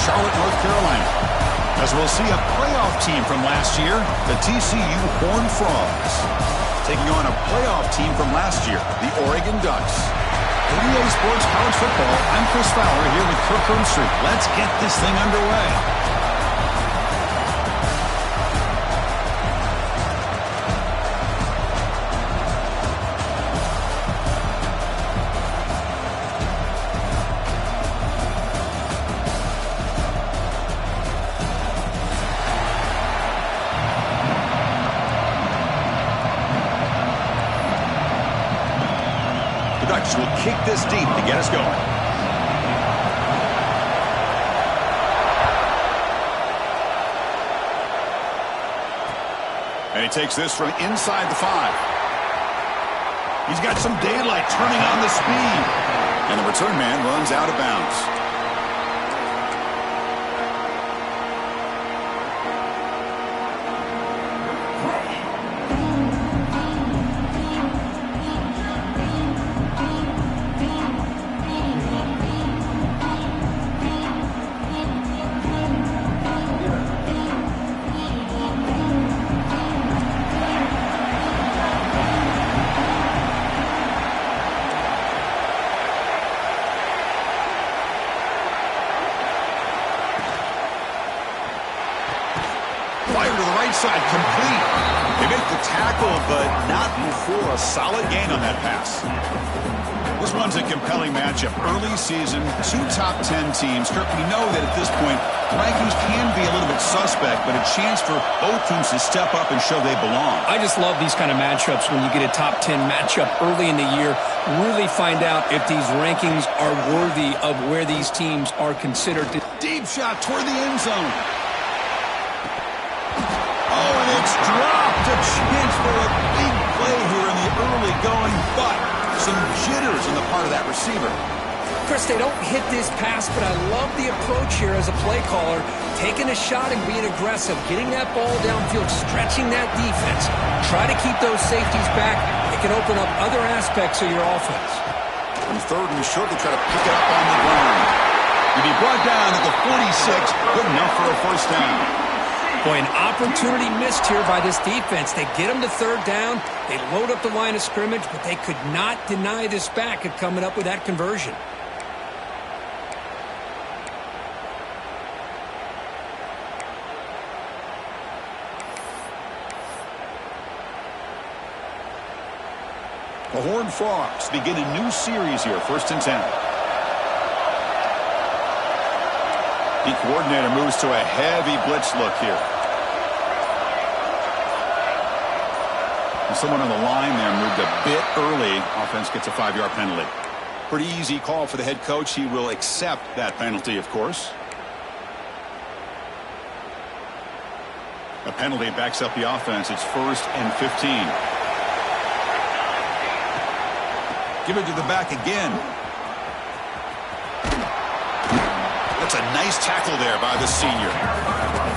Charlotte, North Carolina. As we'll see a playoff team from last year, the TCU Horned Frogs, taking on a playoff team from last year, the Oregon Ducks. For EA Sports College Football, I'm Chris Fowler here with Kirk Herbstreit. Let's get this thing underway. Ducks will kick this deep to get us going. And he takes this from inside the 5. He's got some daylight turning on the speed. And the return man runs out of bounds. Fire to the right side, complete. They make the tackle, but not before a solid gain on that pass. This one's a compelling matchup. Early season, 2 top 10 teams. Kirk, we know that at this point, rankings can be a little bit suspect, but a chance for both teams to step up and show they belong. I just love these kind of matchups when you get a top 10 matchup early in the year. Really find out if these rankings are worthy of where these teams are considered. Deep shot toward the end zone. It's dropped. A chance for a big play here in the early going, but some jitters on the part of that receiver. Chris, they don't hit this pass, but I love the approach here as a play caller. Taking a shot and being aggressive, getting that ball downfield, stretching that defense. Try to keep those safeties back. It can open up other aspects of your offense. On 3rd and short, they try to pick it up on the ground. He'll be brought down at the 46. Good enough for a first down. Boy, an opportunity missed here by this defense. They get them to 3rd down. They load up the line of scrimmage, but they could not deny this back of coming up with that conversion. The Horned Frogs begin a new series here, 1st and 10. The coordinator moves to a heavy blitz look here. And someone on the line there moved a bit early. Offense gets a 5-yard penalty. Pretty easy call for the head coach. He will accept that penalty, of course. A penalty backs up the offense. It's 1st and 15. Give it to the back again. That's a nice tackle there by the senior.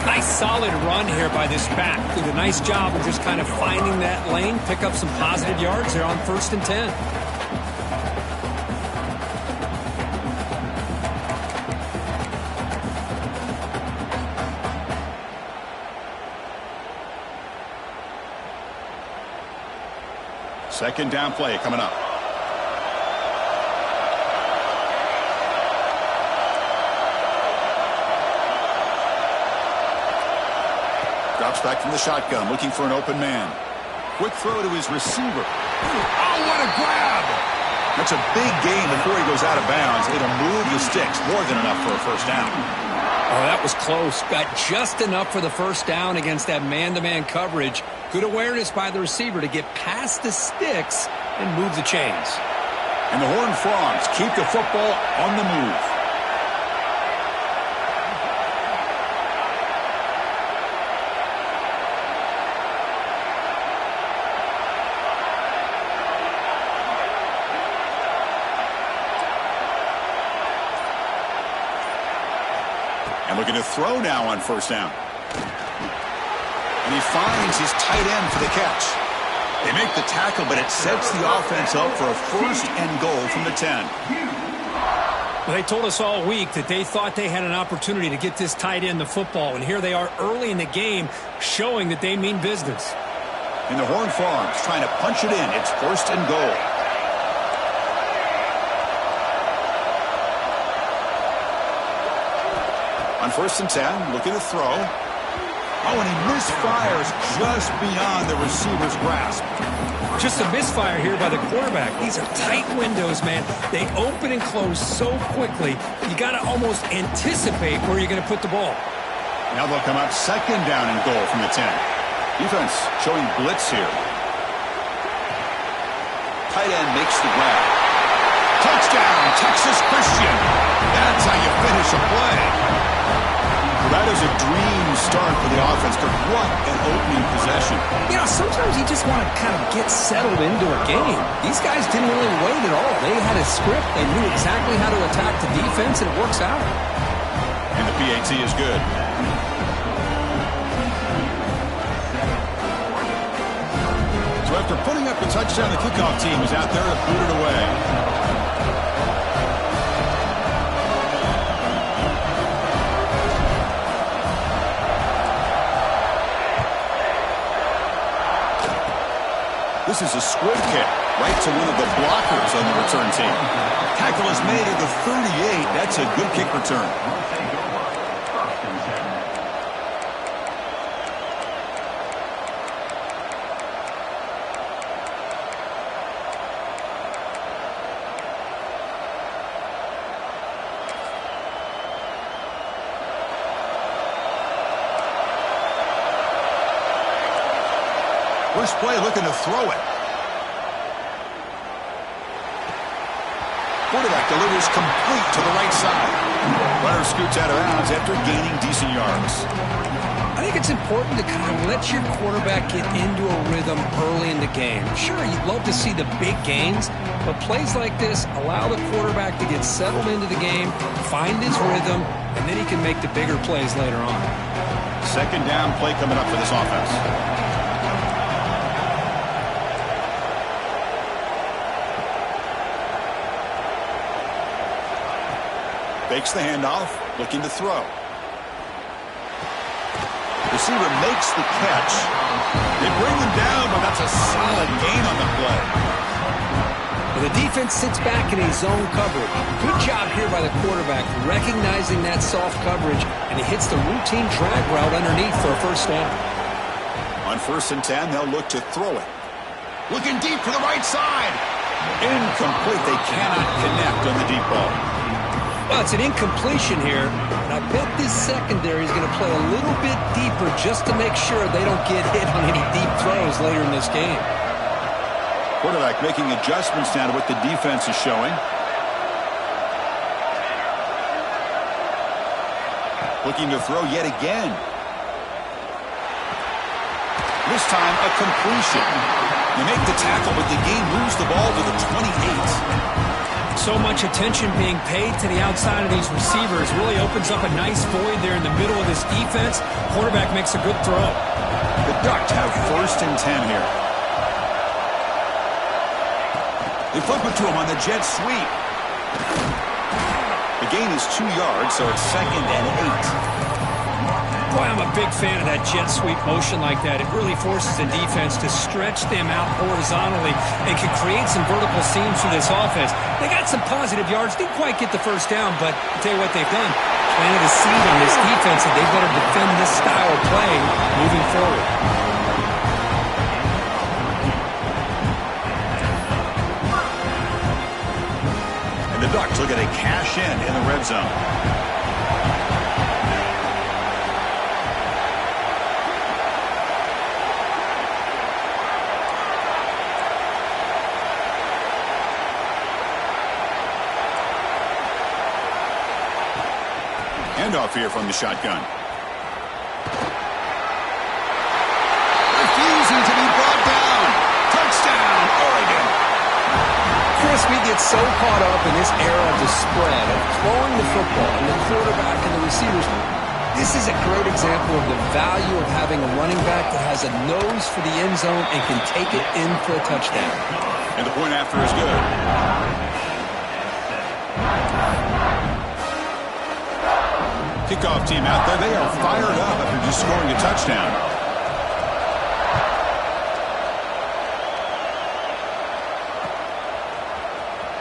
Nice solid run here by this back. Did a nice job of just kind of finding that lane, pick up some positive yards there on 1st and 10. Second down play coming up. Drops back from the shotgun, looking for an open man. Quick throw to his receiver. Oh, what a grab! That's a big gain before he goes out of bounds. It'll move the sticks, more than enough for a first down. Oh, that was close. Got just enough for the first down against that man-to-man coverage. Good awareness by the receiver to get past the sticks and move the chains. And the Horned Frogs keep the football on the move. And looking to throw now on first down. And he finds his tight end for the catch. They make the tackle, but it sets the offense up for a 1st and goal from the 10. Well, they told us all week that they thought they had an opportunity to get this tight end the football, and here they are early in the game showing that they mean business. In the Horn Farms, trying to punch it in. It's 1st and goal. On 1st and 10, looking to throw. Oh, and he misfires just beyond the receiver's grasp. Just a misfire here by the quarterback. These are tight windows, man. They open and close so quickly, you got to almost anticipate where you're going to put the ball. Now they'll come up 2nd down and goal from the 10. Defense showing blitz here. Tight end makes the grab. Touchdown, Texas Christian. That's how you finish a play. That is a dream start for the offense, but what an opening possession. You know, sometimes you just want to kind of get settled into a game. These guys didn't really wait at all. They had a script. They knew exactly how to attack the defense, and it works out. And the PAT is good. So after putting up the touchdown, the kickoff team is out there to boot it away. This is a squib kick right to one of the blockers on the return team. Tackle is made at the 38. That's a good kick return. First play looking to throw it. Quarterback delivers complete to the right side. Runner scoots out of bounds after gaining decent yards. I think it's important to kind of let your quarterback get into a rhythm early in the game. Sure, you'd love to see the big gains, but plays like this allow the quarterback to get settled into the game, find his rhythm, and then he can make the bigger plays later on. 2nd down play coming up for this offense. Fakes the handoff, looking to throw. Receiver makes the catch. They bring him down, but that's a solid gain on the play. Well, the defense sits back in a zone coverage. Good job here by the quarterback, recognizing that soft coverage, and he hits the routine drag route underneath for a 1st down. On 1st and 10, they'll look to throw it. Looking deep for the right side. Incomplete. They cannot connect on the deep ball. Well, it's an incompletion here, and I bet this secondary is going to play a little bit deeper just to make sure they don't get hit on any deep throws later in this game. Quarterback making adjustments now to what the defense is showing. Looking to throw yet again. This time, a completion. They make the tackle, but the game moves the ball to the 28. So much attention being paid to the outside of these receivers really opens up a nice void there in the middle of this defense. Quarterback makes a good throw. The Ducks have 1st and 10 here. They flip it to him on the jet sweep. The gain is 2 yards, so it's 2nd and 8. Boy, I'm a big fan of that jet sweep motion like that. It really forces the defense to stretch them out horizontally and can create some vertical seams for this offense. They got some positive yards, didn't quite get the 1st down, but I'll tell you what they've done. Planted a seed on this defense that they better defend this style of play moving forward. And the Ducks look at a cash in the red zone. Handoff here from the shotgun. Refusing to be brought down. Touchdown, Oregon. Chris, we get so caught up in this era of the spread, of throwing the football, and the quarterback and the receivers. This is a great example of the value of having a running back that has a nose for the end zone and can take it in for a touchdown. And the point after is good. Kickoff team out there. They are fired up after just scoring a touchdown.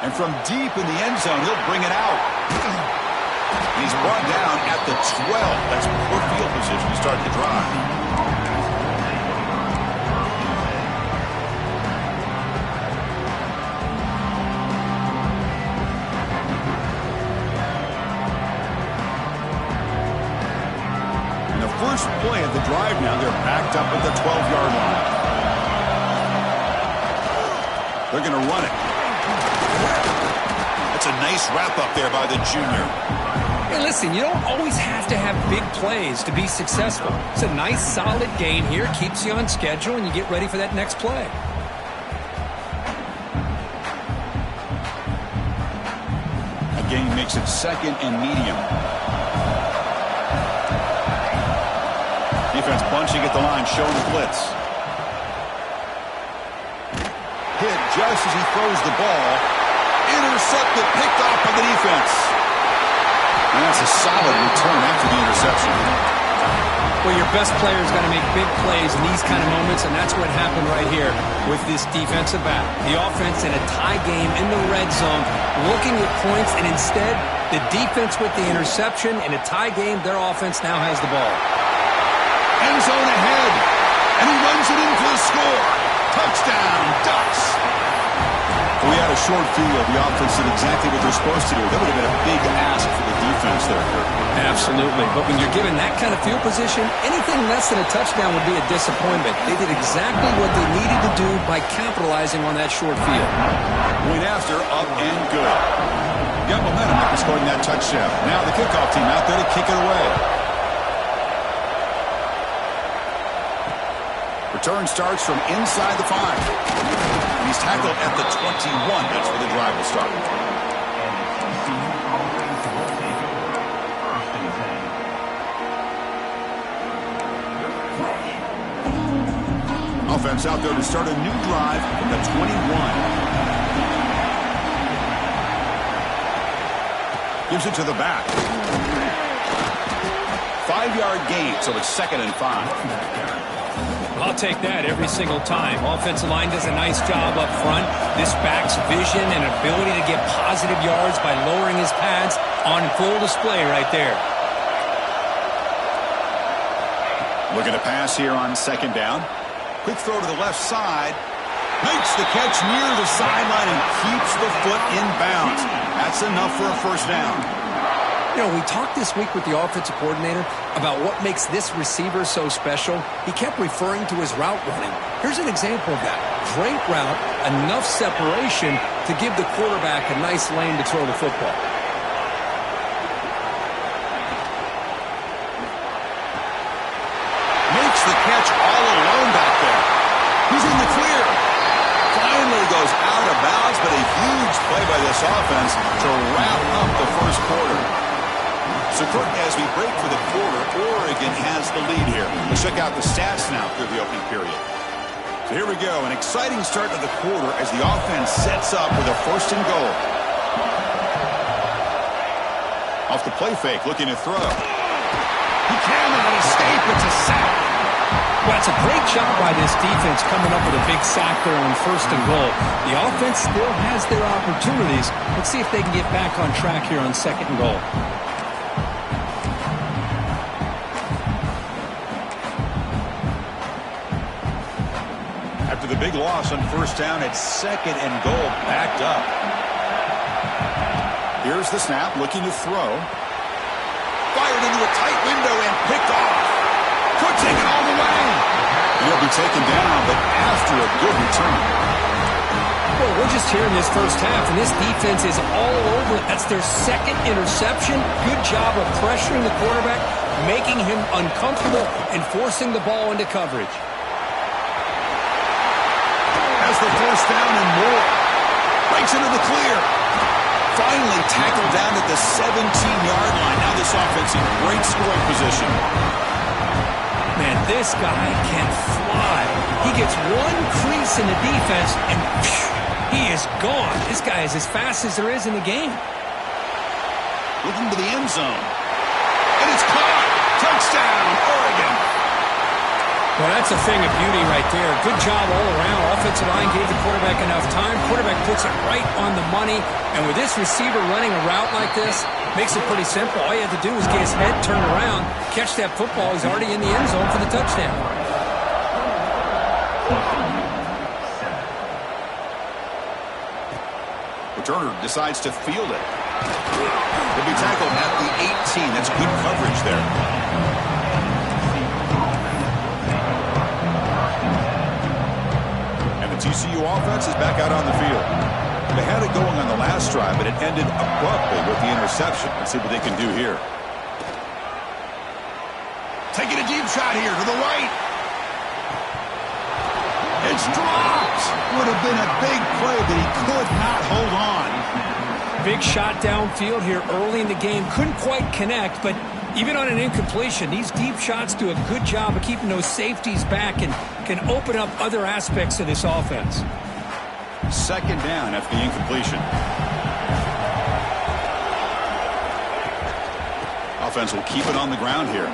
And from deep in the end zone, he'll bring it out. He's brought down at the 12. That's poor field position to start the drive. First play of the drive now, they're backed up at the 12-yard line. They're going to run it. That's a nice wrap-up there by the junior. Hey, listen, you don't always have to have big plays to be successful. It's a nice, solid gain here. Keeps you on schedule, and you get ready for that next play. A gain makes it second and medium. Defense bunching at the line, showing the blitz. Hit just as he throws the ball. Intercepted, picked off by the defense. And that's a solid return after the interception. Well, your best player's got to make big plays in these kind of moments, and that's what happened right here with this defensive back. The offense in a tie game in the red zone, looking at points, and instead, the defense with the interception. In a tie game, their offense now has the ball. End zone ahead, and he runs it in for the score. Touchdown, Ducks. We had a short field. The offense did exactly what they're supposed to do. That would have been a big ask for the defense there, Kirk. Absolutely. But when you're given that kind of field position, anything less than a touchdown would be a disappointment. They did exactly what they needed to do by capitalizing on that short field. Point after, up and good. Got momentum after scoring that touchdown. Now the kickoff team out there to kick it away. Return starts from inside the 5. He's tackled at the 21. That's where the drive will start. Offense out there to start a new drive from the 21. Gives it to the back. 5-yard gain, so it's 2nd and 5. I'll take that every single time. Offensive line does a nice job up front. This back's vision and ability to get positive yards by lowering his pads on full display right there. Looking to pass here on 2nd down. Quick throw to the left side. Makes the catch near the sideline and keeps the foot in bounds. That's enough for a first down. You know, we talked this week with the offensive coordinator about what makes this receiver so special. He kept referring to his route running. Here's an example of that. Great route, enough separation to give the quarterback a nice lane to throw the football. Makes the catch all alone back there. He's in the clear. Finally goes out of bounds, but a huge play by this offense to wrap up the first quarter. So, Kirk, as we break for the quarter, Oregon has the lead here. Let's check out the stats now through the opening period. So here we go, an exciting start to the quarter as the offense sets up with a 1st and goal. Off the play fake, looking to throw. He cannot escape, it's a sack. Well, it's a great job by this defense coming up with a big sack there on 1st and goal. The offense still has their opportunities. Let's see if they can get back on track here on 2nd and goal. After the big loss on 1st down, it's 2nd and goal, backed up. Here's the snap, looking to throw. Fired into a tight window and picked off. Could take it all the way. He'll be taken down, but after a good return. Well, we're just here in this first half, and this defense is all over it. That's their 2nd interception. Good job of pressuring the quarterback, making him uncomfortable, and forcing the ball into coverage. Has the 1st down and more. Breaks into the clear. Finally tackled down at the 17-yard line. Now this offense in great scoring position. Man, this guy can fly. He gets one crease in the defense, and he is gone. This guy is as fast as there is in the game. Looking to the end zone. And it's Touchdown, Oregon. Well, that's a thing of beauty right there. Good job all around. Offensive line gave the quarterback enough time. Quarterback puts it right on the money. And with this receiver running a route like this, makes it pretty simple. All you have to do is get his head turned around, catch that football. He's already in the end zone for the touchdown. Returner decides to field it. He'll be tackled at the 18. That's good coverage there. TCU offense is back out on the field. They had it going on the last drive, but it ended abruptly with the interception. Let's see what they can do here. Taking a deep shot here to the right. It's dropped. Would have been a big play, but he could not hold on. Big shot downfield here early in the game. Couldn't quite connect, but even on an incompletion, these deep shots do a good job of keeping those safeties back and can open up other aspects of this offense. Second down after the incompletion. Offense will keep it on the ground here.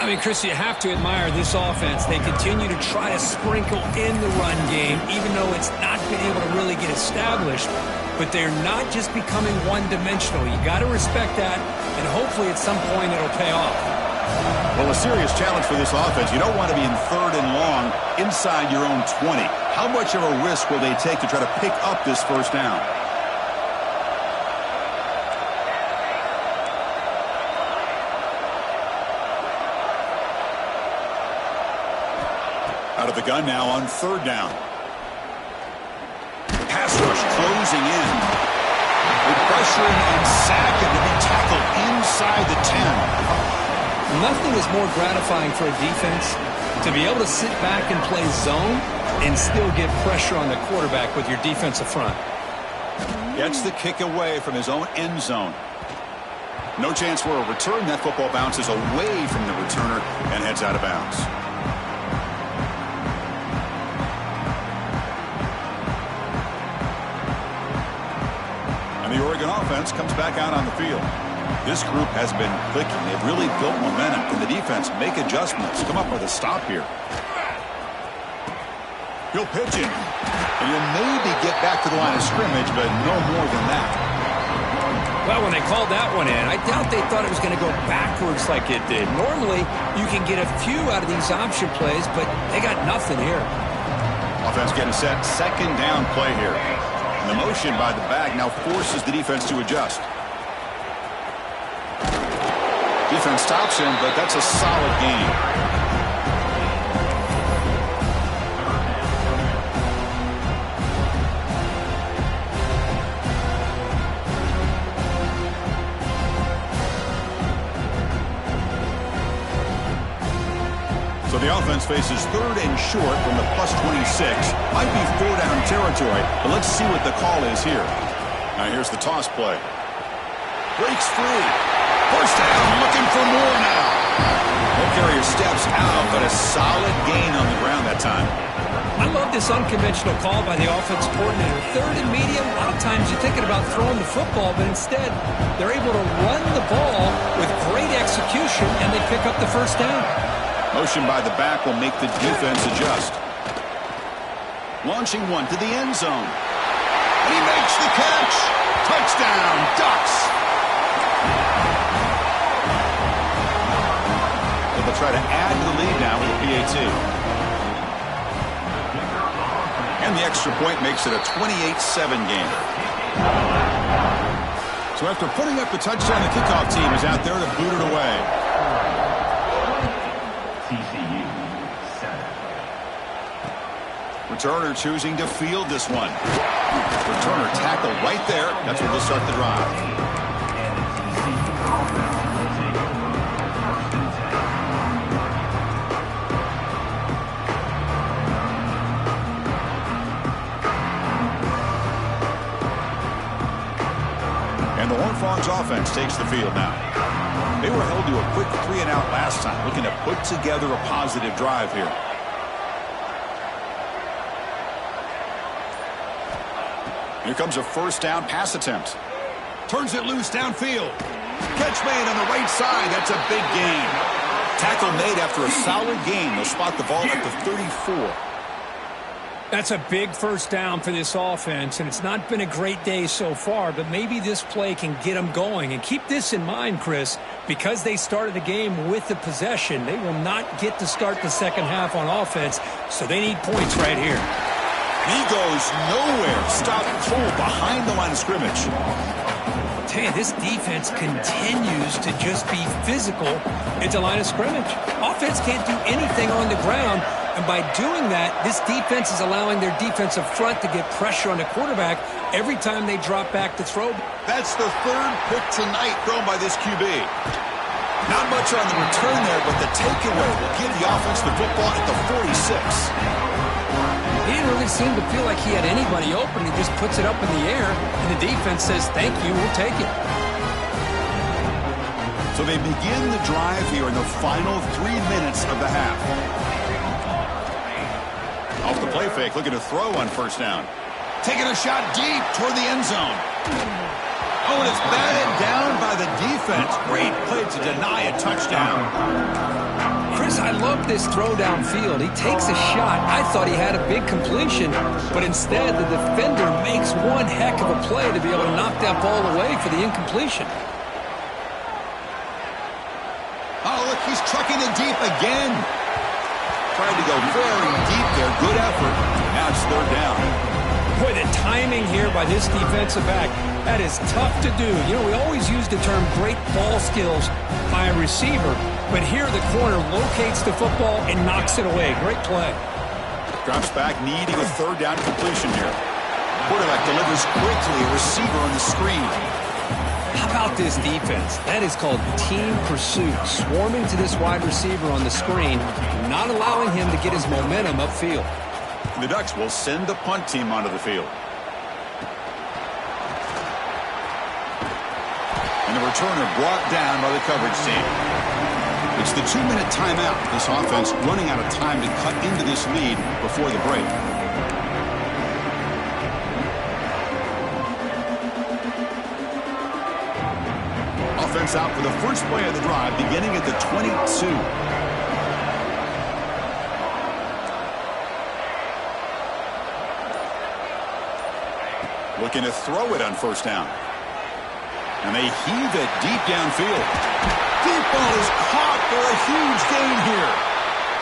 I mean, Chris, you have to admire this offense. They continue to try to sprinkle in the run game, even though it's not been able to really get established. But they're not just becoming one-dimensional. You got to respect that, and hopefully at some point it'll pay off. Well, a serious challenge for this offense. You don't want to be in third and long inside your own 20. How much of a risk will they take to try to pick up this first down? Out of the gun now on third down. Pass rush closing in. They pressure and sack him to be tackled inside the 10. Nothing is more gratifying for a defense to be able to sit back and play zone and still get pressure on the quarterback with your defensive front. Gets the kick away from his own end zone. No chance for a return. That football bounces away from the returner and heads out of bounds. And the Oregon offense comes back out on the field. This group has been clicking. They've really built momentum. Can the defense make adjustments? Come up with a stop here. He'll pitch it. And he'll maybe get back to the line of scrimmage, but no more than that. Well, when they called that one in, I doubt they thought it was going to go backwards like it did. Normally, you can get a few out of these option plays, but they got nothing here. Offense getting set. Second down play here. And the motion by the back now forces the defense to adjust. Defense stops him, but that's a solid game. So the offense faces third and short from the +26. Might be four down territory, but let's see what the call is here. Now here's the toss play. Breaks free. First down, looking for more now. No carrier steps out, but a solid gain on the ground that time. I love this unconventional call by the offensive coordinator. Third and medium, a lot of times you're thinking about throwing the football, but instead they're able to run the ball with great execution, and they pick up the first down. Motion by the back will make the defense adjust. Launching one to the end zone. And he makes the catch. Touchdown, Ducks. They'll try to add to the lead now with a PAT. And the extra point makes it a 28-7 game. So after putting up the touchdown, the kickoff team is out there to boot it away. Returner choosing to field this one. Returner tackled right there. That's where they'll start the drive. The Horned Frogs offense takes the field now. They were held to a quick 3-and-out last time, looking to put together a positive drive here. Here comes a first down pass attempt. Turns it loose downfield. Catch made on the right side. That's a big gain. Tackle made after a solid gain. They'll spot the ball at the 34. That's a big first down for this offense, and it's not been a great day so far, but maybe this play can get them going. And keep this in mind, Chris, because they started the game with the possession, they will not get to start the second half on offense, so they need points right here. He goes nowhere. Stop cold behind the line of scrimmage. Tell you, this defense continues to just be physical at the line of scrimmage. Offense can't do anything on the ground, and by doing that, this defense is allowing their defensive front to get pressure on the quarterback every time they drop back to throw. That's the third pick tonight thrown by this QB. Not much on the return there, but the takeaway will give the offense the football at the 46. He didn't really seem to feel like he had anybody open. He just puts it up in the air, and the defense says, thank you, we'll take it. So they begin the drive here in the final 3 minutes of the half. Off the play fake, looking to throw on first down. Taking a shot deep toward the end zone. Oh, and it's batted down by the defense. Great play to deny a touchdown. Chris, I love this throw downfield. He takes a shot. I thought he had a big completion, but instead the defender makes one heck of a play to be able to knock that ball away for the incompletion. Oh, look, he's trucking it deep again. Tried to go very deep there. Good effort. Now it's third down. Boy, the timing here by this defensive back, that is tough to do. You know, we always use the term great ball skills by a receiver, but here the corner locates the football and knocks it away. Great play. Drops back, needing a third down completion here. Quarterback delivers quickly, a receiver on the screen. How about this defense? That is called team pursuit. Swarming to this wide receiver on the screen, not allowing him to get his momentum upfield. The Ducks will send the punt team onto the field. And the returner brought down by the coverage team. It's the 2-minute timeout. This offense running out of time to cut into this lead before the break. Offense out for the first play of the drive, beginning at the 22. Looking to throw it on first down. And they heave it deep downfield. Deep ball is caught for a huge gain here.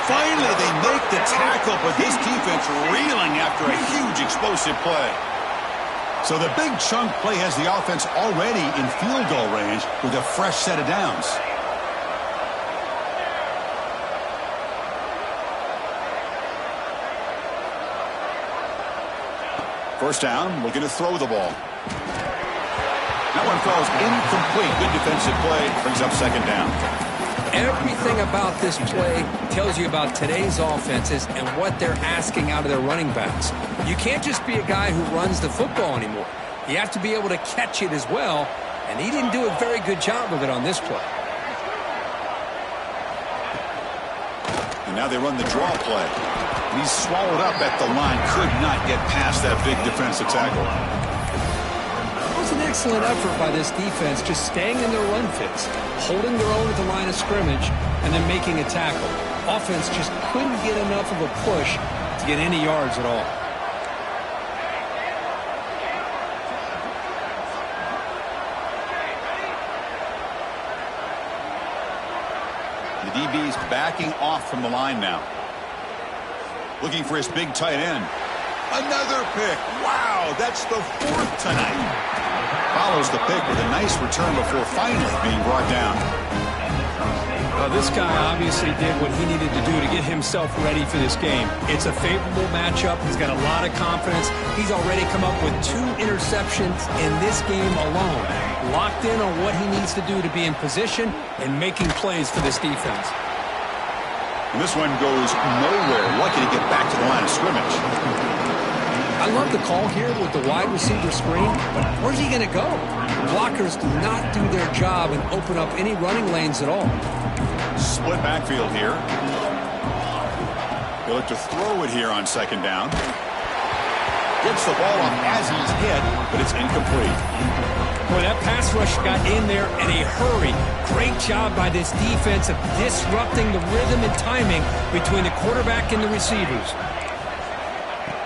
Finally, they make the tackle, but this defense reeling after a huge explosive play. So the big chunk play has the offense already in field goal range with a fresh set of downs. First down, looking to throw the ball. That one falls incomplete. Good defensive play. Brings up second down. Everything about this play tells you about today's offenses and what they're asking out of their running backs. You can't just be a guy who runs the football anymore. You have to be able to catch it as well, and he didn't do a very good job of it on this play. And now they run the draw play. And he's swallowed up at the line. Could not get past that big defensive tackle. It was an excellent effort by this defense, just staying in their run fits, holding their own at the line of scrimmage, and then making a tackle. Offense just couldn't get enough of a push to get any yards at all. The DB's backing off from the line now. Looking for his big tight end. Another pick. Wow, that's the fourth tonight. Follows the pick with a nice return before finally being brought down. This guy obviously did what he needed to do to get himself ready for this game. It's a favorable matchup. He's got a lot of confidence. He's already come up with 2 interceptions in this game alone. Locked in on what he needs to do to be in position and making plays for this defense. And this one goes nowhere. Lucky to get back to the line of scrimmage. I love the call here with the wide receiver screen, but where's he going to go? Blockers do not do their job and open up any running lanes at all. Split backfield here. They look to throw it here on second down. Gets the ball off as he's hit, but it's incomplete. Boy, that pass rush got in there in a hurry. Great job by this defense of disrupting the rhythm and timing between the quarterback and the receivers.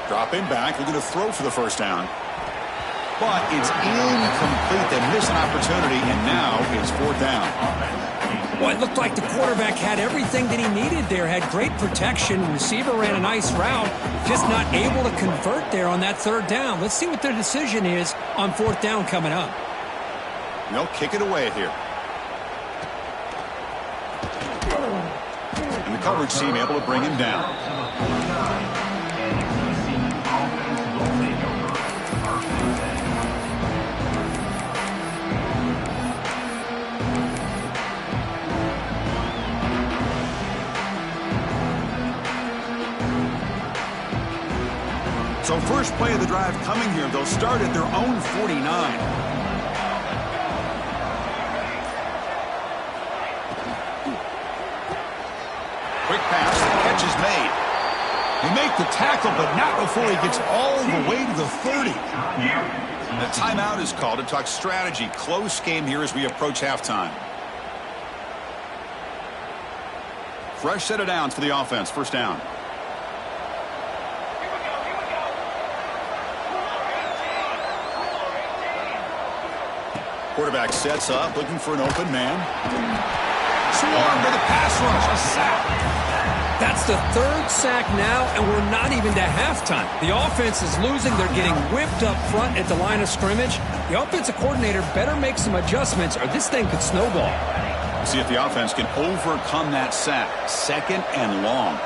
Dropping back, looking to throw for the first down. But it's incomplete. They miss an opportunity, and now it's fourth down. Well, it looked like the quarterback had everything that he needed there. Had great protection. Receiver ran a nice route. Just not able to convert there on that third down. Let's see what their decision is on fourth down coming up. They'll kick it away here. And the coverage team able to bring him down. So first play of the drive coming here. They'll start at their own 49. Quick pass. The catch is made. They make the tackle, but not before he gets all the way to the 30. The timeout is called to talk strategy. Close game here as we approach halftime. Fresh set of downs for the offense. First down. Quarterback sets up, looking for an open man. Swarmed with a pass rush, a sack. That's the third sack now, and we're not even to halftime. The offense is losing. They're getting whipped up front at the line of scrimmage. The offensive coordinator better make some adjustments, or this thing could snowball. See if the offense can overcome that sack. Second and long.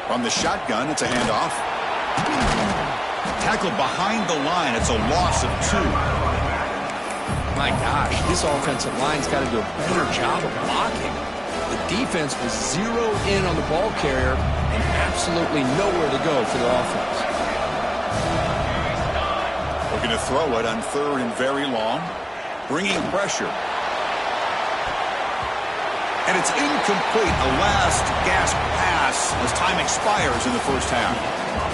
From the shotgun, it's a handoff. Tackled behind the line. It's a loss of 2. My gosh, this offensive line's got to do a better job of blocking. The defense was zeroed in on the ball carrier and absolutely nowhere to go for the offense. Looking to throw it on third and very long. Bringing pressure. And it's incomplete. A last gasp pass as time expires in the first half.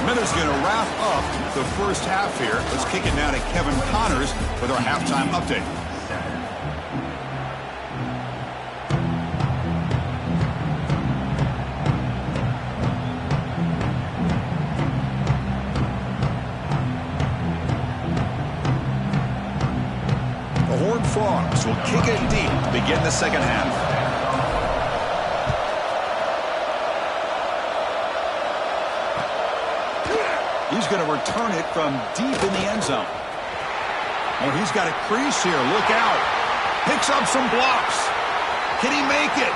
Miller's going to wrap up the first half here. Let's kick it now to Kevin Connors with our halftime update. The Horned Frogs will kick it deep to begin the second half. He's going to return it from deep in the end zone. Oh, he's got a crease here. Look out. Picks up some blocks. Can he make it?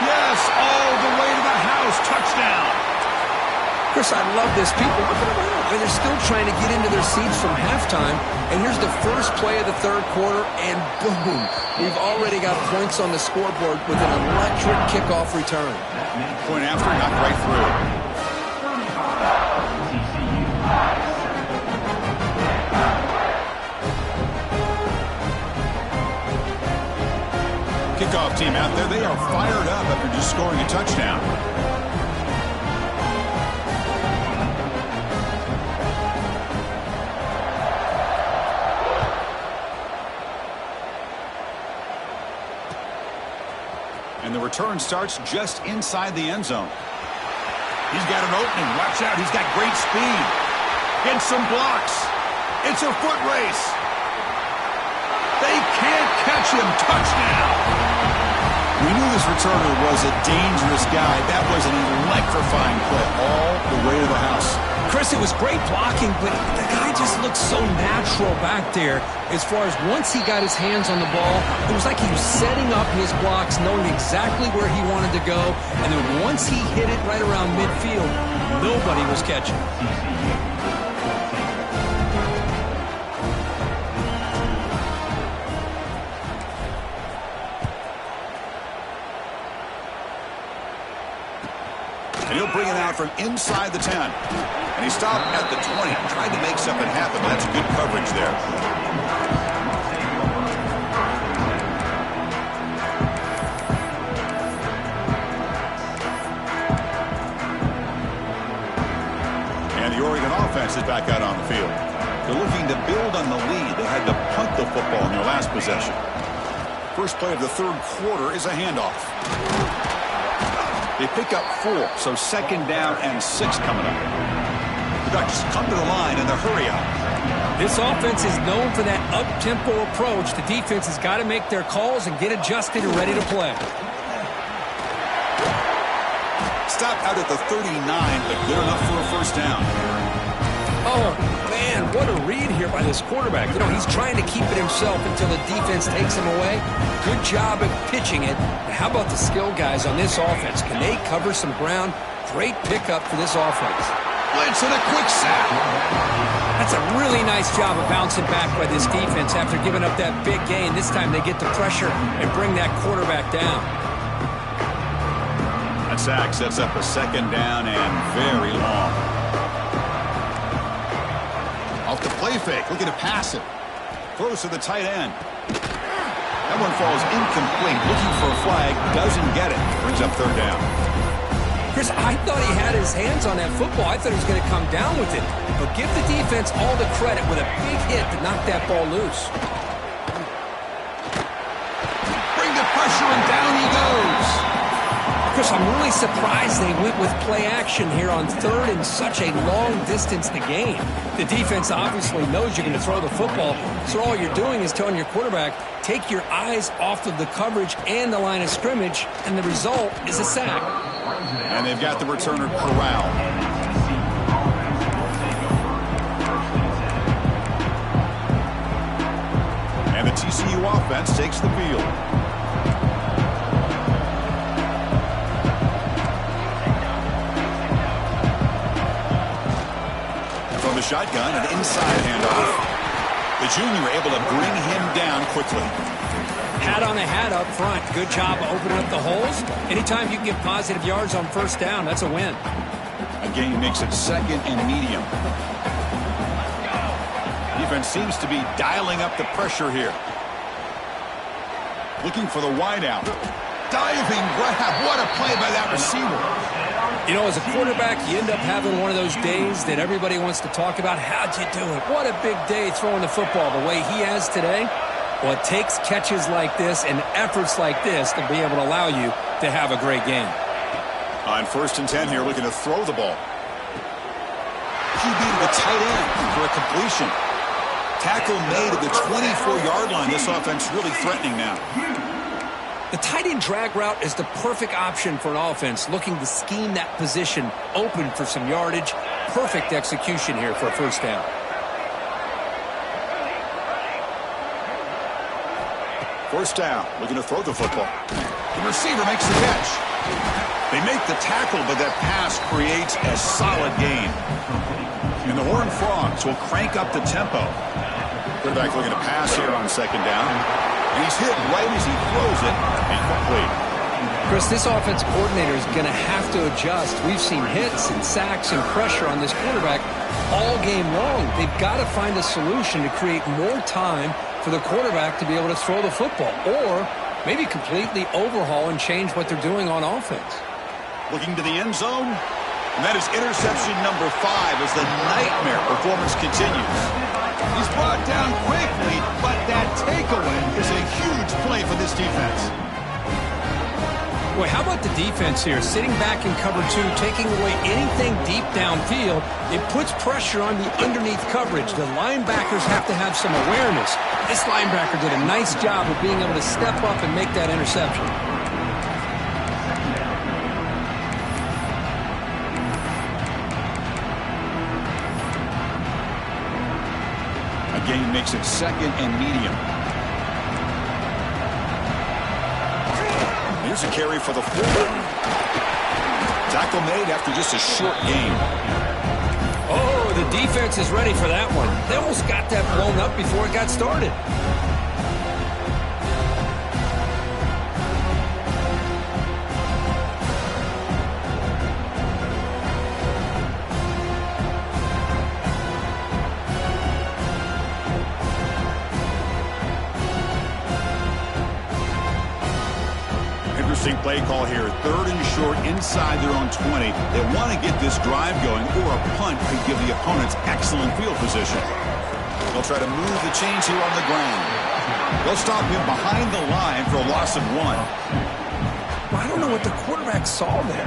Yes, all the way to the house. Touchdown. Chris, I love this. People looking around. They're still trying to get into their seats from halftime. And here's the first play of the third quarter, and boom. We've already got points on the scoreboard with an electric kickoff return. Point after, knocked right through. Kickoff team out there, they are fired up after just scoring a touchdown. And the return starts just inside the end zone. He's got an opening. Watch out. He's got great speed. Gets some blocks. It's a foot race. They can't catch him. Touchdown. We knew this returner was a dangerous guy. That was an electrifying play all the way to the house. Chris, it was great blocking, but the guy just looked so natural back there. As far as once he got his hands on the ball, it was like he was setting up his blocks, knowing exactly where he wanted to go. And then once he hit it right around midfield, nobody was catching. And he'll bring it out from inside the 10. And he stopped at the 20. Tried to make something happen. That's good coverage there. offense is back out on the field. They're looking to build on the lead. They had to punt the football in their last possession. First play of the third quarter is a handoff. They pick up 4, so second down and 6 coming up. The Ducks come to the line in the hurry up. This offense is known for that up-tempo approach. The defense has got to make their calls and get adjusted and ready to play. Stop out at the 39, but good enough for a first down. Oh, man, what a read here by this quarterback. You know, he's trying to keep it himself until the defense takes him away. Good job at pitching it. How about the skill guys on this offense? Can they cover some ground? Great pickup for this offense. Blitz and a quick sack. That's a really nice job of bouncing back by this defense after giving up that big gain. This time they get the pressure and bring that quarterback down. That sack sets up a second down and very long. Off the play fake, looking to pass it. Throws to the tight end. That one falls incomplete. Looking for a flag, doesn't get it. Brings up third down. Chris, I thought he had his hands on that football. I thought he was going to come down with it. But give the defense all the credit with a big hit to knock that ball loose. Bring the pressure and down he goes. Chris, I'm really surprised they went with play action here on third and such a long distance to gain. The defense obviously knows you're going to throw the football, so all you're doing is telling your quarterback, take your eyes off of the coverage and the line of scrimmage, and the result is a sack. And they've got the returner corralled. And the TCU offense takes the field. From the shotgun, an inside handoff. The junior able to bring him down quickly. Hat on a hat up front. Good job opening up the holes. Anytime you can get positive yards on first down, that's a win. Again, makes it second and medium. Defense seems to be dialing up the pressure here. Looking for the wideout. Diving grab. What a play by that receiver. You know, as a quarterback, you end up having one of those days that everybody wants to talk about. How'd you do it? What a big day throwing the football the way he has today. Well, it takes catches like this and efforts like this to be able to allow you to have a great game. On 1st and 10 here, looking to throw the ball. QB to the tight end for a completion. Tackle made at the 24-yard line. This offense really threatening now. The tight end drag route is the perfect option for an offense looking to scheme that position open for some yardage. Perfect execution here for a first down. First down, looking to throw the football. The receiver makes the catch. They make the tackle, but that pass creates a solid gain. And the Horned Frogs will crank up the tempo. Quarterback looking to pass here on second down. And he's hit right as he throws it. Incomplete. Chris, this offensive coordinator is going to have to adjust. We've seen hits and sacks and pressure on this quarterback all game long. They've got to find a solution to create more time for the quarterback to be able to throw the football, or maybe completely overhaul and change what they're doing on offense. Looking to the end zone, and that is interception number 5 as the nightmare performance continues. He's brought down quickly, but that takeaway is a huge play for this defense. Boy, how about the defense here? Sitting back in cover 2, taking away anything deep downfield. It puts pressure on the underneath coverage. The linebackers have to have some awareness. This linebacker did a nice job of being able to step up and make that interception. Again, makes it second and medium. Here's a carry for the fullback. Tackle made after just a short gain. Oh, the defense is ready for that one. They almost got that blown up before it got started. Play call here, 3rd and short inside their own 20. They want to get this drive going, or a punt could give the opponents excellent field position. They'll try to move the chains here on the ground. They'll stop him behind the line for a loss of 1. Well, I don't know what the quarterback saw there.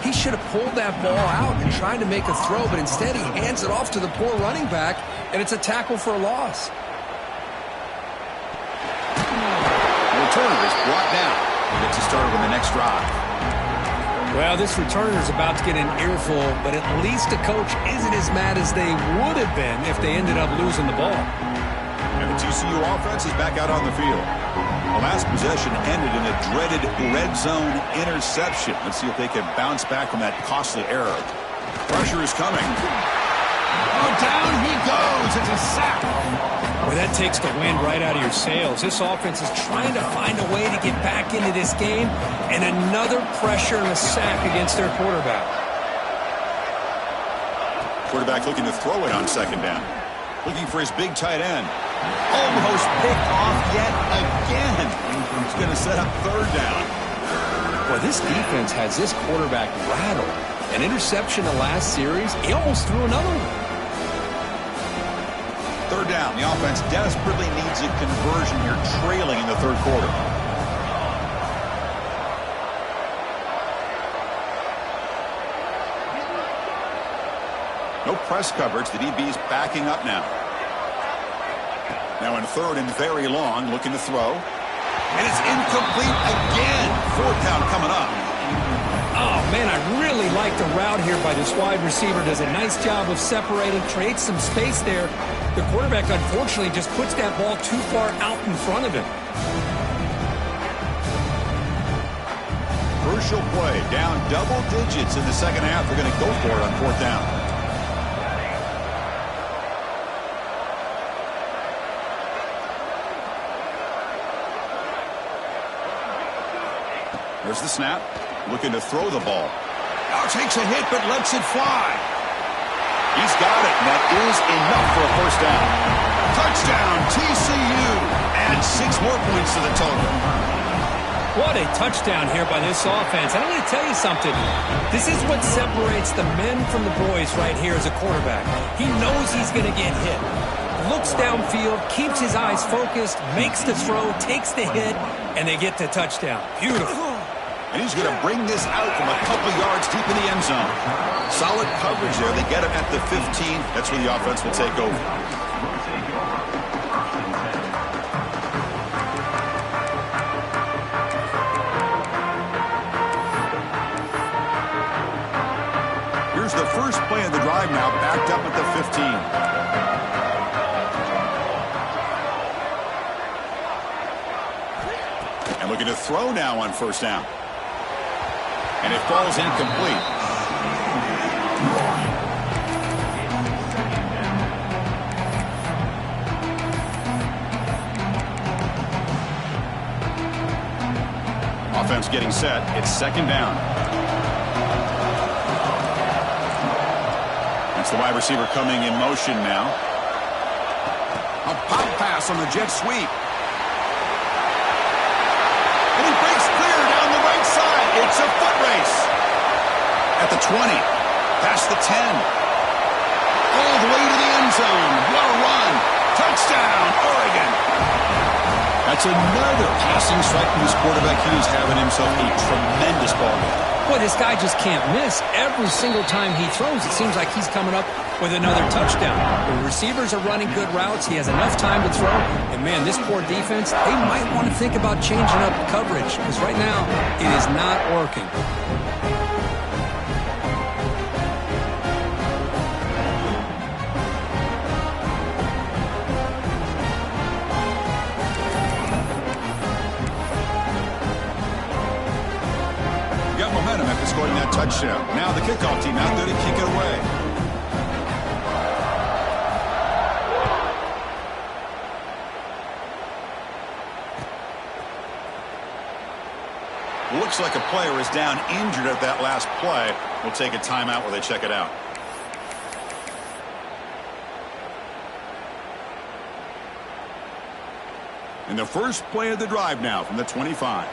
He should have pulled that ball out and tried to make a throw, but instead he hands it off to the poor running back, and it's a tackle for a loss. The returner is brought down. He gets started on the next drive. Well, this returner is about to get an earful, but at least the coach isn't as mad as they would have been if they ended up losing the ball. And the TCU offense is back out on the field. The last possession ended in a dreaded red zone interception. Let's see if they can bounce back from that costly error. Pressure is coming. Oh, down he goes. It's a sack. Well, that takes the wind right out of your sails. This offense is trying to find a way to get back into this game, and another pressure and a sack against their quarterback. Quarterback looking to throw it on 2nd down. Looking for his big tight end. Almost picked off yet again. He's going to set up 3rd down. Well, this defense has this quarterback rattled. An interception the last series, he almost threw another one. 3rd down. The offense desperately needs a conversion here, trailing in the 3rd quarter. No press coverage. The DB's backing up now. Now in 3rd and very long, looking to throw. And it's incomplete again. 4th down coming up. Oh, man, I really like the route here by this wide receiver. Does a nice job of separating, creates some space there. The quarterback, unfortunately, just puts that ball too far out in front of him. Crucial play. Down double digits in the 2nd half. They're going to go for it on 4th down. There's the snap. Looking to throw the ball. Now takes a hit, but lets it fly. He's got it, and that is enough for a 1st down. Touchdown, TCU. And 6 more points to the total. What a touchdown here by this offense. And I'm going to tell you something. This is what separates the men from the boys right here as a quarterback. He knows he's going to get hit. Looks downfield, keeps his eyes focused, makes the throw, takes the hit, and they get the touchdown. Beautiful. And he's going to bring this out from a couple yards deep in the end zone. Solid coverage there. They get him at the 15. That's where the offense will take over. Here's the first play of the drive now, backed up at the 15. And looking to throw now on 1st down. And it falls incomplete. Offense getting set. It's 2nd down. It's the wide receiver coming in motion now. A pop pass on the jet sweep. And he breaks clear down the right side. It's a foot race. At the 20. Past the 10. All the way to the end zone. What a run. Touchdown, Oregon. That's another passing strike from this quarterback. He is having himself a tremendous ball game. Boy, this guy just can't miss. Every single time he throws, it seems like he's coming up with another touchdown. The receivers are running good routes. He has enough time to throw. And, man, this poor defense, they might want to think about changing up coverage because right now it is not working. Got momentum after scoring that touchdown. Now the kickoff team out there to kick it away. Looks like a player is down injured at that last play. We'll take a timeout while they check it out. And the first play of the drive now from the 25.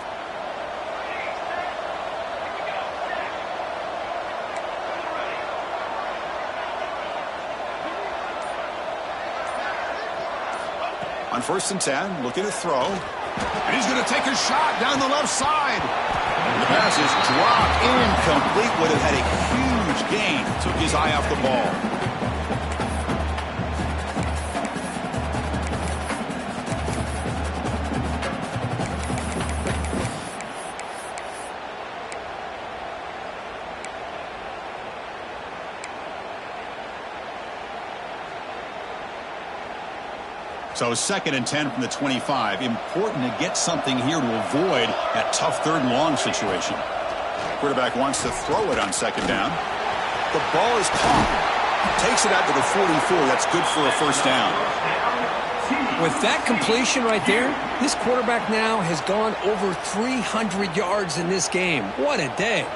On 1st and 10, looking to throw. And he's going to take a shot down the left side. And the pass is dropped incomplete. Would have had a huge gain. Took his eye off the ball. So 2nd and 10 from the 25. Important to get something here to avoid that tough 3rd and long situation. Quarterback wants to throw it on 2nd down. The ball is caught. Takes it out to the 44. That's good for a 1st down. With that completion right there, this quarterback now has gone over 300 yards in this game. What a day.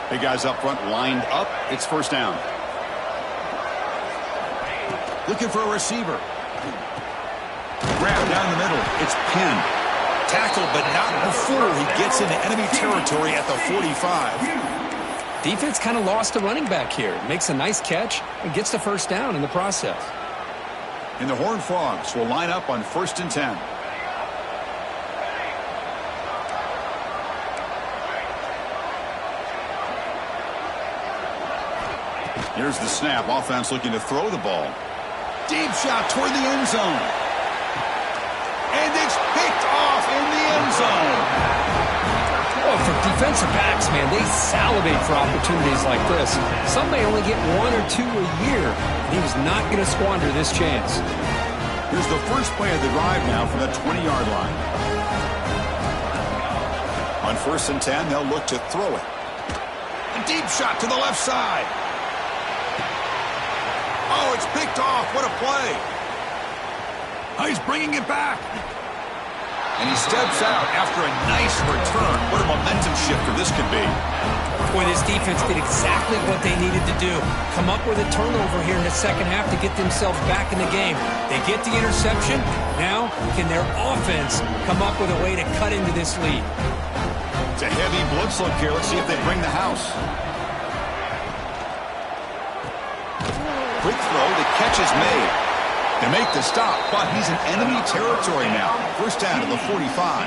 Big guys up front lined up. It's 1st down. Looking for a receiver. Grab down the middle. It's pinned. Tackled, but not before he gets into enemy territory at the 45. Defense kind of lost a running back here. Makes a nice catch and gets the 1st down in the process. And the Horned Frogs will line up on 1st and 10. Here's the snap. Offense looking to throw the ball. Deep shot toward the end zone. And it's picked off in the end zone. Oh, for defensive backs, man, they salivate for opportunities like this. Some may only get 1 or 2 a year. And he was not going to squander this chance. Here's the first play of the drive now from the 20-yard line. On 1st and 10, they'll look to throw it. A deep shot to the left side. Oh, it's picked off. What a play. Oh, he's bringing it back. And he steps out after a nice return. What a momentum shifter this could be. Boy, this defense did exactly what they needed to do. Come up with a turnover here in the 2nd half to get themselves back in the game. They get the interception. Now, can their offense come up with a way to cut into this lead? It's a heavy blitz look here. Let's see if they bring the house. Quick throw. The catch is made. They make the stop, but he's in enemy territory now. 1st down to the 45.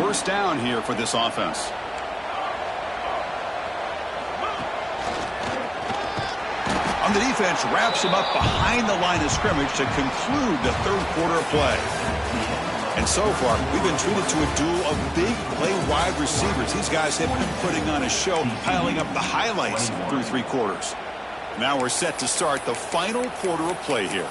1st down here for this offense. On the defense, wraps him up behind the line of scrimmage to conclude the 3rd quarter of play. And so far, we've been treated to a duel of big play wide receivers. These guys have been putting on a show, piling up the highlights through 3 quarters. Now we're set to start the final quarter of play here.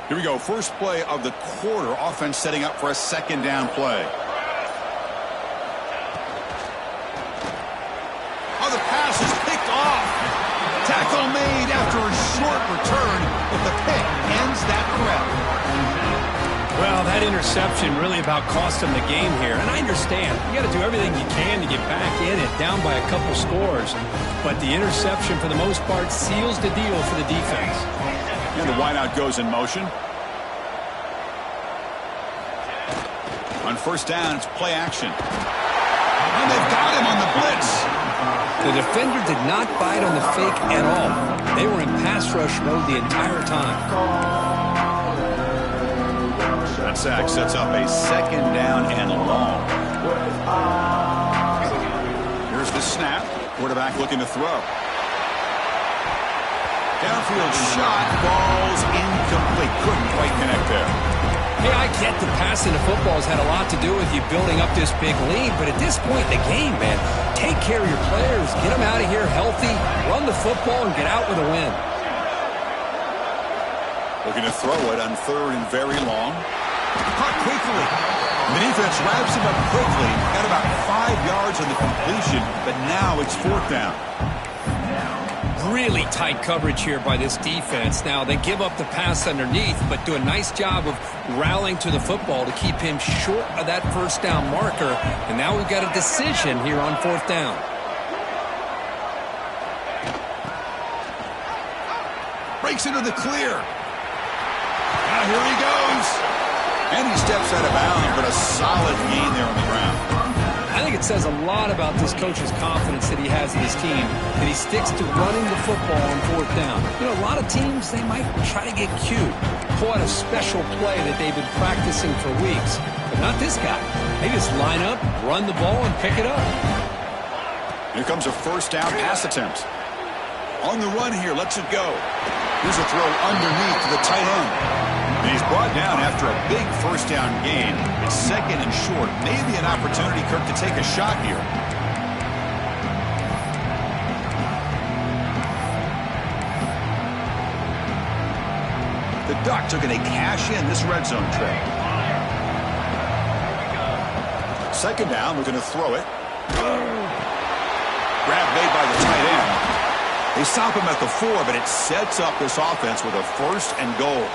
Here we go. First play of the quarter. Offense setting up for a 2nd down play. Oh, the pass is picked off. Tackle made after a short return, but the pick ends that threat. Well, that interception really about cost them the game here. And I understand. You got to do everything you can to get back in it, down by a couple scores. But the interception, for the most part, seals the deal for the defense. And the wideout goes in motion. On 1st down, it's play action. And they've got him on the blitz. The defender did not bite on the fake at all. They were in pass rush mode the entire time. That sack sets up a 2nd down and long. Here's the snap. Quarterback looking to throw. Downfield shot. Ball's incomplete. Couldn't quite connect there. Hey, I get the passing of football has had a lot to do with you building up this big lead, but at this point in the game, man, take care of your players. Get them out of here healthy, run the football, and get out with a win. Looking to throw it on 3rd and very long. Caught quickly. The defense wraps him up quickly. Got about 5 yards on the completion, but now it's 4th down. Really tight coverage here by this defense. Now, they give up the pass underneath, but do a nice job of rallying to the football to keep him short of that 1st down marker. And now we've got a decision here on 4th down. Breaks into the clear. Now here he goes. And he steps out of bounds, but a solid gain there on the ground. I think it says a lot about this coach's confidence that he has in his team, that he sticks to running the football on fourth down. You know, a lot of teams, they might try to get cute, pull out a special play that they've been practicing for weeks. But not this guy. They just line up, run the ball, and pick it up. Here comes a first down pass attempt. On the run here, lets it go. Here's a throw underneath to the tight end. And he's brought down after a big first down gain. It's second and short. Maybe an opportunity, Kirk, to take a shot here. The Ducks are going to cash in this red zone trip. Second down, we're going to throw it. Grab made by the tight end. They stop him at the 4, but it sets up this offense with a first and goal.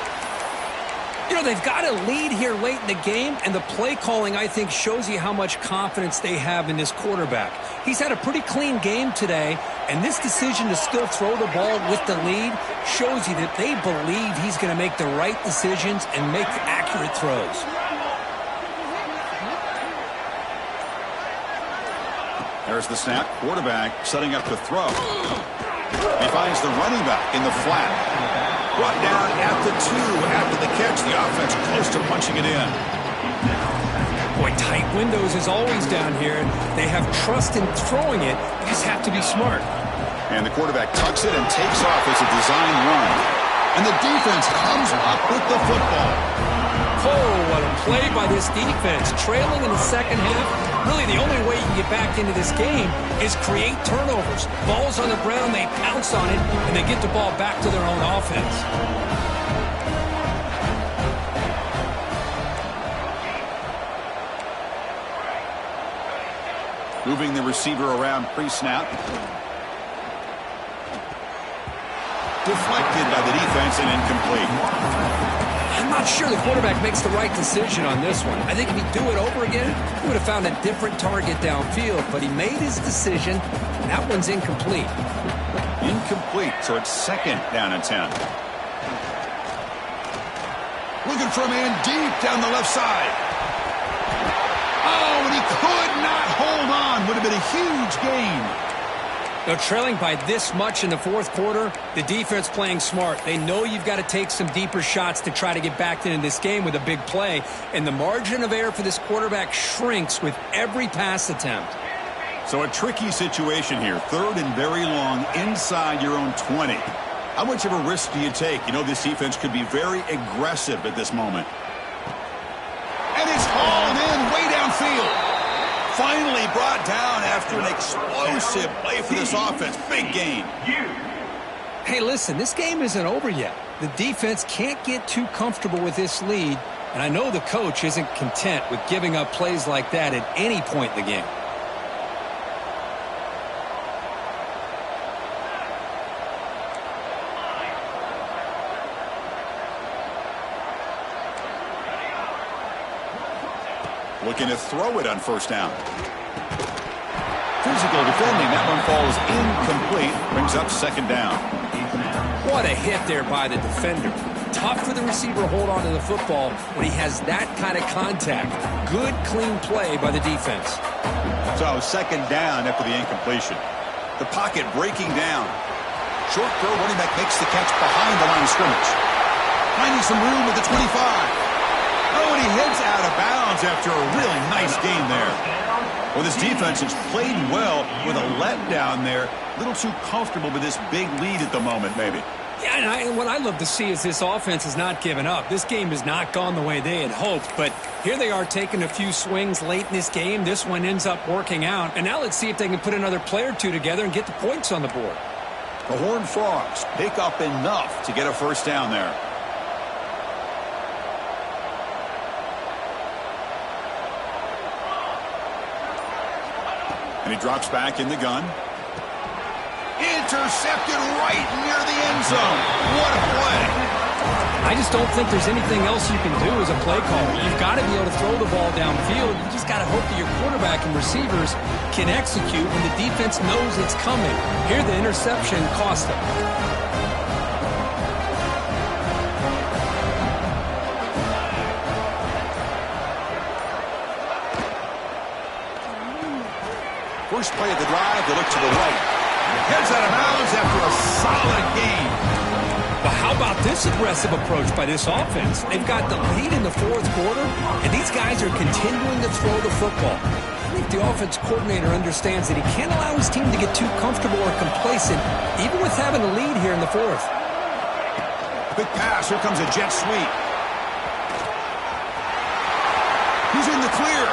You know, they've got a lead here late in the game, and the play calling, I think, shows you how much confidence they have in this quarterback. He's had a pretty clean game today, and this decision to still throw the ball with the lead shows you that they believe he's going to make the right decisions and make accurate throws. There's the snap. Quarterback setting up to throw. He finds the running back in the flat. Brought down at the 2 after the catch. The offense close to punching it in. Boy, tight windows is always down here. They have trust in throwing it. You just have to be smart. And the quarterback tucks it and takes off as a design run. And the defense comes up with the football. Oh, what a play by this defense. Trailing in the second half. Really, the only way you can get back into this game is create turnovers. Ball's on the ground, they pounce on it, and they get the ball back to their own offense. Moving the receiver around pre-snap. Deflected by the defense and incomplete. I'm not sure the quarterback makes the right decision on this one. I think if he'd do it over again, he would have found a different target downfield, but he made his decision. That one's incomplete. Incomplete, so it's second down and 10. Looking for a man deep down the left side. Oh, and he could not hold on. Would have been a huge gain. Now, trailing by this much in the fourth quarter, the defense playing smart. They know you've got to take some deeper shots to try to get back into this game with a big play. And the margin of error for this quarterback shrinks with every pass attempt. So a tricky situation here. Third and very long inside your own 20. How much of a risk do you take? You know this defense could be very aggressive at this moment. And it's hauled in way downfield. Finally brought down after an explosive play for this offense. Big gain. Hey, listen, this game isn't over yet. The defense can't get too comfortable with this lead, and I know the coach isn't content with giving up plays like that at any point in the game. Looking to throw it on first down. Physical defending. That one falls incomplete. Brings up second down. What a hit there by the defender. Tough for the receiver to hold on to the football when he has that kind of contact. Good, clean play by the defense. So second down after the incompletion. The pocket breaking down. Short throw. Running back makes the catch behind the line of scrimmage. Finding some room at the 25. Oh, and he heads out of bounds after a really nice game there. Well, this defense has played well with a letdown there. A little too comfortable with this big lead at the moment, maybe. Yeah, and what I love to see is this offense has not given up. This game has not gone the way they had hoped, but here they are taking a few swings late in this game. This one ends up working out, and now let's see if they can put another play or two together and get the points on the board. The Horned Frogs pick up enough to get a first down there. And he drops back in the gun. Intercepted right near the end zone. What a play. I just don't think there's anything else you can do as a play caller. You've got to be able to throw the ball downfield. You just got to hope that your quarterback and receivers can execute when the defense knows it's coming. Here, the interception cost them. First play of the drive, they look to the right. Heads out of bounds after a solid gain. Well, how about this aggressive approach by this offense? They've got the lead in the fourth quarter, and these guys are continuing to throw the football. I think the offense coordinator understands that he can't allow his team to get too comfortable or complacent, even with having a lead here in the fourth. Quick pass. Here comes a jet sweep. He's in the clear.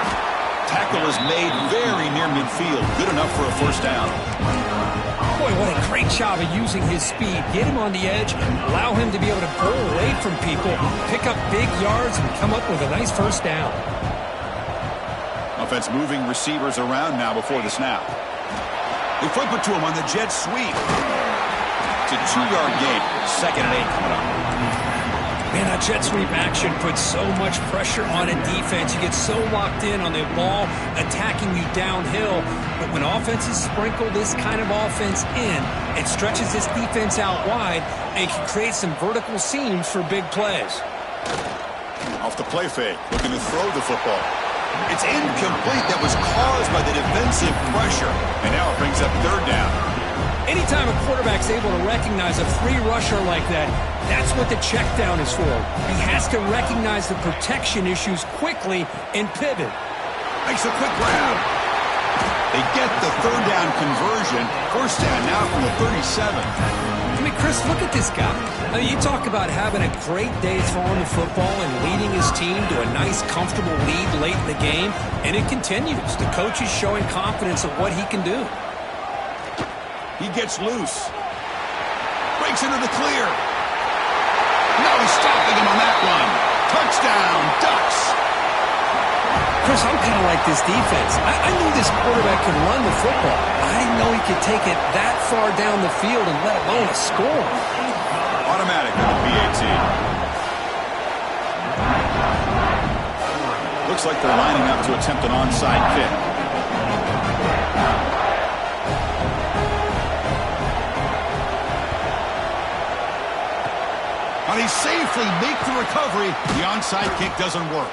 Tackle is made very near midfield. Good enough for a first down. Boy, what a great job of using his speed. Get him on the edge, allow him to be able to pull away from people, pick up big yards, and come up with a nice first down. Offense moving receivers around now before the snap. They flip it to him on the jet sweep. It's a 2-yard gain. 2nd and 8 coming up. Man, that jet sweep action puts so much pressure on a defense. You get so locked in on the ball attacking you downhill. But when offenses sprinkle this kind of offense in, it stretches this defense out wide and can create some vertical seams for big plays. Off the play fake, looking to throw the football. It's incomplete. That was caused by the defensive pressure. And now it brings up 3rd down. Anytime a quarterback's able to recognize a free rusher like that, that's what the check down is for. He has to recognize the protection issues quickly and pivot. Makes a quick grab. They get the 3rd down conversion. First down now from the 37. I mean, Chris, look at this guy. I mean, you talk about having a great day throwing the football and leading his team to a nice, comfortable lead late in the game, and it continues. The coach is showing confidence of what he can do. He gets loose. Breaks into the clear. No stopping him on that one. Touchdown, Ducks. Chris, I'm kind of like this defense. I knew this quarterback could run the football. I didn't know he could take it that far down the field and let alone a score. Automatic on the PAT. Looks like they're lining up to attempt an onside kick. And he safely makes the recovery. The onside kick doesn't work.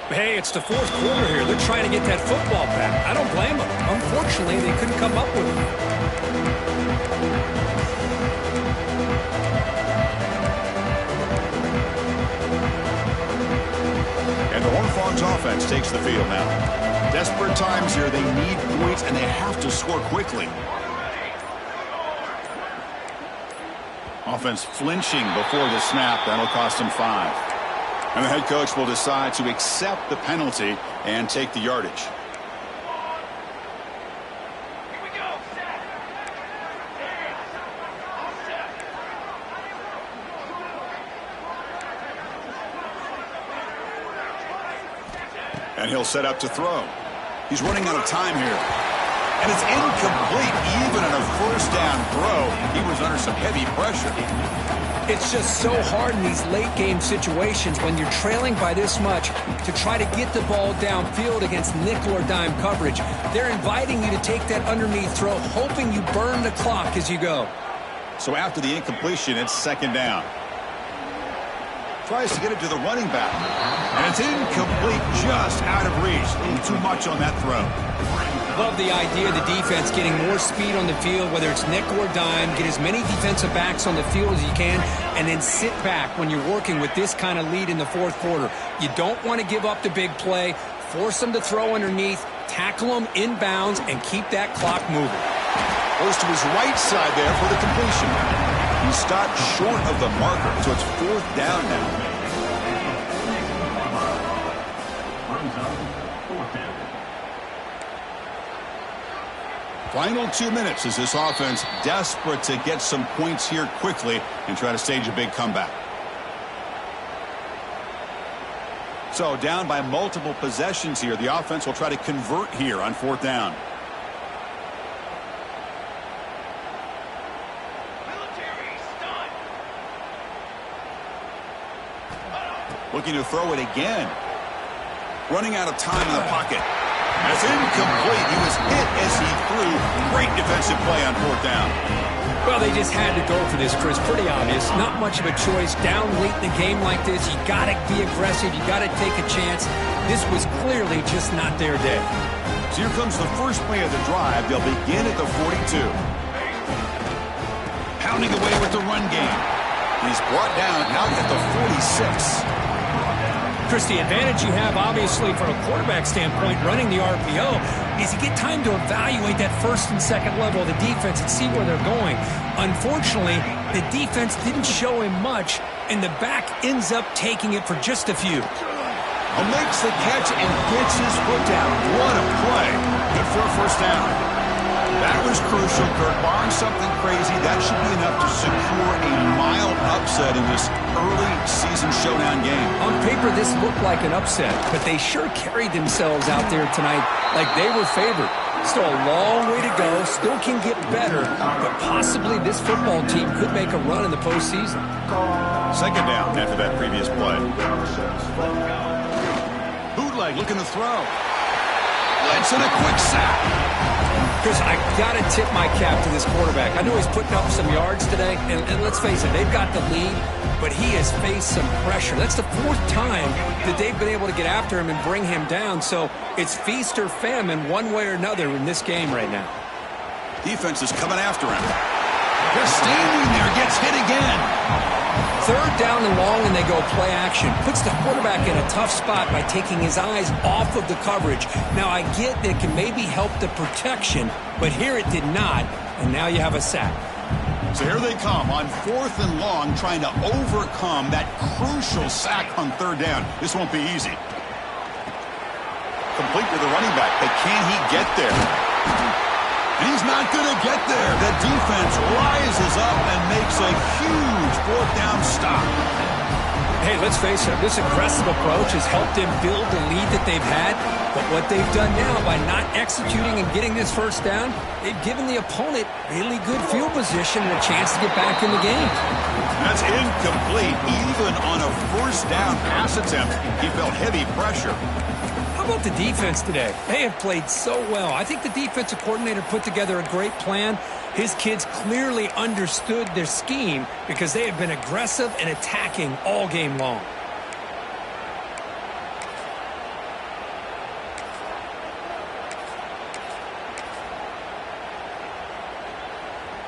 Hey, it's the fourth quarter here. They're trying to get that football back. I don't blame them. Unfortunately, they couldn't come up with it. And the Horned Frogs offense takes the field now. Desperate times here. They need points, and they have to score quickly. Offense flinching before the snap. That'll cost him 5. And the head coach will decide to accept the penalty and take the yardage. Here we go. And he'll set up to throw. He's running out of time here. And it's incomplete. Even on a first down throw, he was under some heavy pressure. It's just so hard in these late game situations when you're trailing by this much to try to get the ball downfield against nickel or dime coverage. They're inviting you to take that underneath throw, hoping you burn the clock as you go. So after the incompletion, it's 2nd down. Tries to get it to the running back. And it's incomplete, just out of reach. A little too much on that throw. Love the idea of the defense getting more speed on the field, whether it's nickel or dime, get as many defensive backs on the field as you can, and then sit back when you're working with this kind of lead in the fourth quarter. You don't want to give up the big play, force them to throw underneath, tackle them inbounds, and keep that clock moving. Goes to his right side there for the completion. He stopped short of the marker, so it's 4th down now. Final 2 minutes as this offense desperate to get some points here quickly and try to stage a big comeback. So down by multiple possessions here. The offense will try to convert here on 4th down. Looking to throw it again. Running out of time in the pocket. That's incomplete. He was hit as he threw. Great defensive play on 4th down. Well, they just had to go for this, Chris. Pretty obvious. Not much of a choice. Down late in the game like this, you got to be aggressive. You got to take a chance. This was clearly just not their day. So here comes the first play of the drive. They'll begin at the 42. Pounding away with the run game. He's brought down out at the 46. Chris, the advantage you have, obviously, from a quarterback standpoint, running the RPO, is you get time to evaluate that first and second level of the defense and see where they're going. Unfortunately, the defense didn't show him much, and the back ends up taking it for just a few. Makes the catch and gets his foot down. What a play. Good for a first down. That was crucial, Kirk. Barring something crazy, that should be enough to secure a mild upset in this early season showdown game. On paper, this looked like an upset, but they sure carried themselves out there tonight like they were favored. Still a long way to go, still can get better, but possibly this football team could make a run in the postseason. Second down after that previous play. Bootleg looking to throw. Let's in a quick sack. Chris, I got to tip my cap to this quarterback. I know he's putting up some yards today, and let's face it, they've got the lead, but he has faced some pressure. That's the fourth time that they've been able to get after him and bring him down, so it's feast or famine one way or another in this game right now. Defense is coming after him. Just standing there, gets hit again. Third down and long, and they go play action. Puts the quarterback in a tough spot by taking his eyes off of the coverage. Now, I get that it can maybe help the protection, but here it did not, and now you have a sack. So here they come on fourth and long, trying to overcome that crucial sack on third down. This won't be easy. Complete to the running back, but can he get there? And he's not going to get there. The defense rises up and makes a huge fourth down stop. Hey, let's face it, this aggressive approach has helped them build the lead that they've had. But what they've done now by not executing and getting this first down, they've given the opponent really good field position and a chance to get back in the game. That's incomplete. Even on a first down pass attempt, he felt heavy pressure. How about the defense today? They have played so well. I think the defensive coordinator put together a great plan. His kids clearly understood their scheme because they have been aggressive and attacking all game long.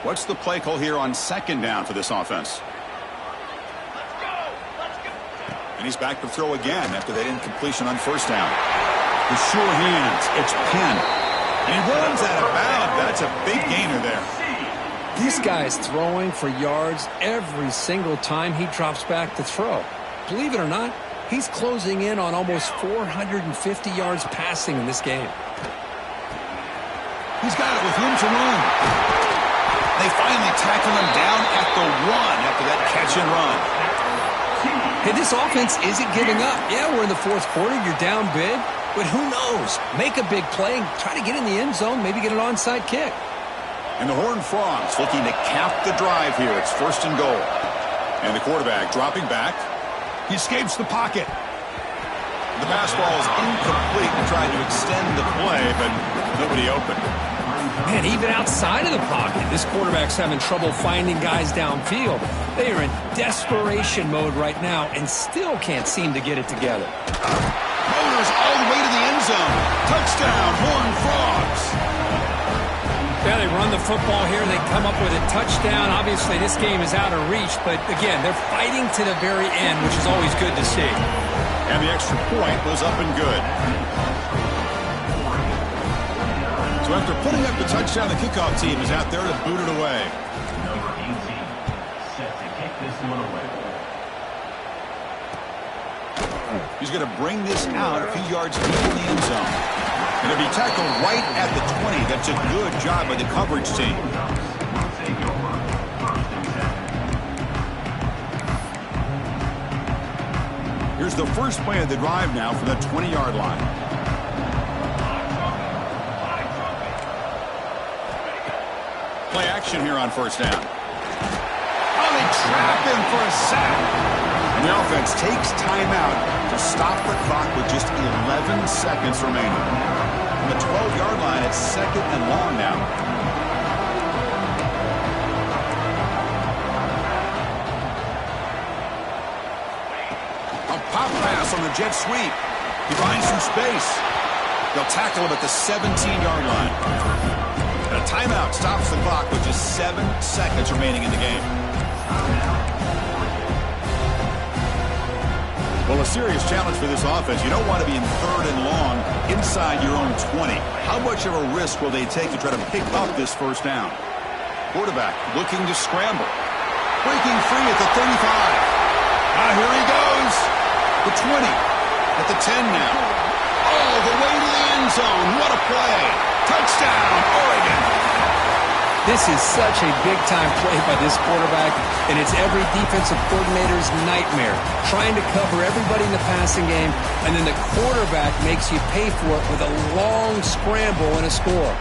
What's the play call here on second down for this offense? And he's back to throw again after that incompletion on first down. The sure hands, it's pinned. And he runs out of bounds. That's a big gainer there. This guy's throwing for yards every single time he drops back to throw. Believe it or not, he's closing in on almost 450 yards passing in this game. He's got it with room to run. They finally tackle him down at the 1 after that catch and run. Hey, this offense isn't giving up. Yeah, we're in the fourth quarter. You're down big. But who knows? Make a big play. Try to get in the end zone. Maybe get an onside kick. And the Horned Frogs looking to cap the drive here. It's first and goal. And the quarterback dropping back. He escapes the pocket. The pass ball is incomplete and tried to extend the play, but nobody open. Man, even outside of the pocket, this quarterback's having trouble finding guys downfield. They are in desperation mode right now and still can't seem to get it together. Motors all the way to the end zone. Touchdown, Horned Frogs. Yeah, they run the football here. They come up with a touchdown. Obviously, this game is out of reach, but again, they're fighting to the very end, which is always good to see. And the extra point was up and good. So after putting up the touchdown, the kickoff team is out there to boot it away. Number 18, set to kick this one away. He's going to bring this out a few yards deep in the end zone. And if he tackled right at the 20, that's a good job by the coverage team. Here's the first play of the drive now from the 20-yard line. Play action here on first down. Oh, they trap him for a sack. And the offense takes timeout to stop the clock with just 11 seconds remaining. From the 12-yard line, it's second and long now. A pop pass on the jet sweep. He finds some space. They'll tackle him at the 17-yard line. A timeout stops the clock with just 7 seconds remaining in the game. Well, a serious challenge for this offense. You don't want to be in 3rd and long inside your own 20. How much of a risk will they take to try to pick up this first down? Quarterback looking to scramble. Breaking free at the 35. Here he goes. The 20. At the 10 now. All the way to the end zone. What a play. Touchdown, Oregon. This is such a big-time play by this quarterback, and it's every defensive coordinator's nightmare, trying to cover everybody in the passing game, and then the quarterback makes you pay for it with a long scramble and a score.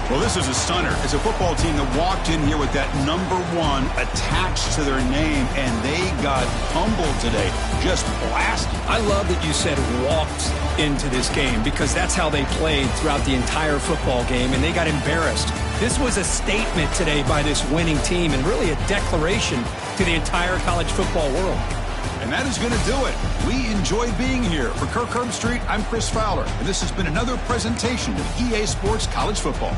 Well, this is a stunner. It's a football team that walked in here with that number 1 attached to their name, and they got humbled today. Just blasted. I love that you said walked into this game, because that's how they played throughout the entire football game, and they got embarrassed. This was a statement today by this winning team, and really a declaration to the entire college football world. And that is going to do it. We enjoyed being here. For Kirk Herbstreit, I'm Chris Fowler, and this has been another presentation of EA Sports College Football.